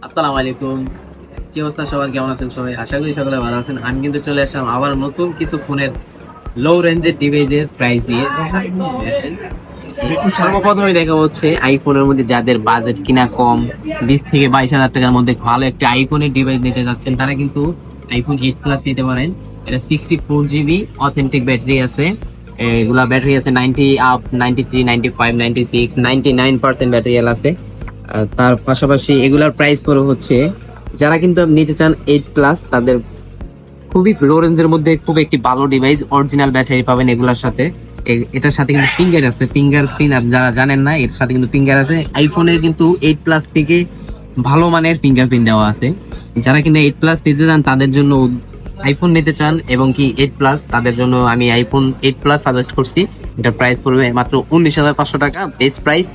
আসসালামু আলাইকুম। কি অবস্থা সবার, কেমন আছেন সবাই? আশা করি সকলে ভালো আছেন। আমি কিন্তু চলে আসলাম আবার নতুন কিছু ফোনের লো রেঞ্জের ডিভাইসের প্রাইস দিয়ে। সর্বপ্রথমে দেখা হচ্ছে আইফোনের মধ্যে যাদের বাজেট কিনা কম, 20 থেকে 22 হাজার টাকার মধ্যে ভালো একটা আইফোনের ডিভাইস নিতে যাচ্ছেন, তারা কিন্তু আইফোন 8 প্লাস নিতে পারেন। এটা 64 GB অথেন্টিক ব্যাটারি আছে। এগুলা ব্যাটারি আছে 90 আপ, 93, 95, 96, 99% ব্যাটারি আছে। তার পাশাপাশি এগুলার প্রাইস পড়ে হচ্ছে, যারা কিন্তু নিতে চান 8 প্লাস, তাদের খুবই লো রেঞ্জের মধ্যে খুব একটি ভালো ডিভাইস, অরিজিনাল ব্যাটারি পাবেন এগুলার সাথে। এটার সাথে কিন্তু ফিঙ্গার আছে, ফিঙ্গার প্রিন্ট। যারা জানেন না, এর সাথে কিন্তু ফিঙ্গার আছে। আইফোনের কিন্তু 8 প্লাস থেকে ভালো মানের ফিঙ্গার প্রিন্ট দেওয়া আছে। যারা কিন্তু 8 প্লাস নিতে চান তাদের জন্য, আইফোন নিতে চান এবং কি 8 প্লাস, তাদের জন্য আমি আইফোন 8 প্লাস সাজেস্ট করছি। এটার প্রাইস পড়বে মাত্র 19,500 টাকা, বেস্ট প্রাইস।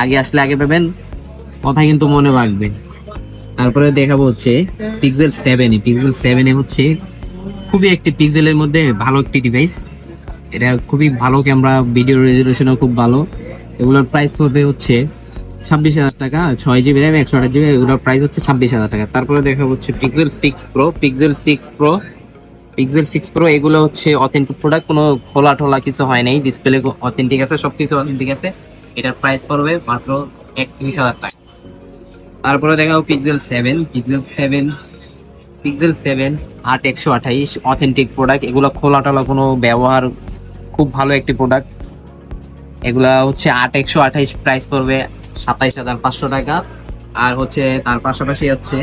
আগে আসলে আগে পাবেন, কথা কিন্তু মনে রাখবে। তারপরে দেখাবো হচ্ছে পিক্সেল 7 হচ্ছে খুবই একটি পিক্সেলের মধ্যে ভালো একটি ডিভাইস। এটা খুবই ভালো ক্যামেরা, ভিডিও রেজলিউশনও খুব ভালো। এগুলোর প্রাইস পড়বে হচ্ছে 26,000 টাকা, 6 GB র্যাম, 128 GB। এগুলোর প্রাইস হচ্ছে 26,000 টাকা। তারপরে দেখাবো হচ্ছে পিক্সেল 6 প্রো। এগুলো হচ্ছে অথেন্টিক প্রোডাক্ট, কোনো খোলা টোলা কিছু হয় নাই, ডিসপ্লে অথেন্টিক আছে, সবকিছু অথেন্টিক আছে। এটার প্রাইস পড়বে মাত্র 31,000 টাকা। তারপরে দেখাবো পিক্সেল 7 8/128 অথেন্টিক প্রোডাক্ট। এগুলো খোলা টোলা কোনো ব্যবহার, খুব ভালো একটি প্রোডাক্ট। এগুলা হচ্ছে 8/128, প্রাইস পড়বে 27,500 টাকা। আর হচ্ছে তার পাশাপাশি হচ্ছে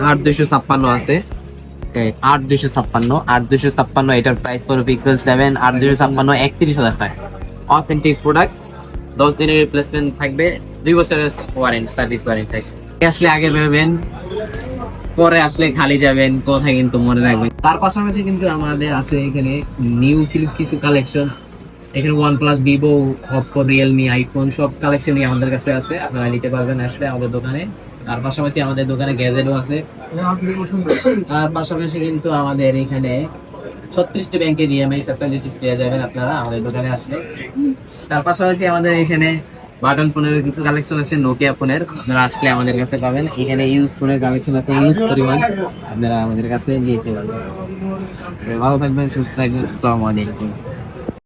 8/256 আছে, 8/256, এটার প্রাইস পড়বে পিক্সেল 7 8/256 31,000 টাকা। অথেন্টিক প্রোডাক্ট, 10 দিনের রিপ্লেসমেন্ট থাকবে, 2 বছরের সার্ভিস ওয়ারেন্টি থাকবে। আসলে আগে পাবেন, পরে আসলে খালি যাবেন, কথা কিন্তু মনে রাখবেন। তার পাশাপাশি কিন্তু আমাদের আছে এখানে নিউ কিছু কালেকশন। এখানে OnePlus, Vivo, Oppo, Realme, iPhone সব কালেকশনই আমাদের কাছে আছে, আপনারা নিতে পারবেন আসলে আমাদের দোকানে। তার পাশাপাশি আমাদের দোকানে গ্যাজেটও আছে। তার পাশাপাশি কিন্তু আমাদের এখানে 36টি ব্যাংকের EMI ফ্যাসিলিটিস পেয়ে যাবেন আপনারা আমাদের দোকানে আসলে। তার পাশাপাশি আমাদের এখানে বাটন ফোনের কিছু কালেকশন আছে, নোকিয়া ফোনের, আপনারা আসলে আমাদের কাছে পাবেন। এখানে ইউজ ফোনের কালেকশন আছে, ইউজ পরিমাণ, আপনারা আমাদের কাছে নিতে পারবেন। ভালো থাকবেন, সুস্থ থাকবেন। আসসালামু আলাইকুম।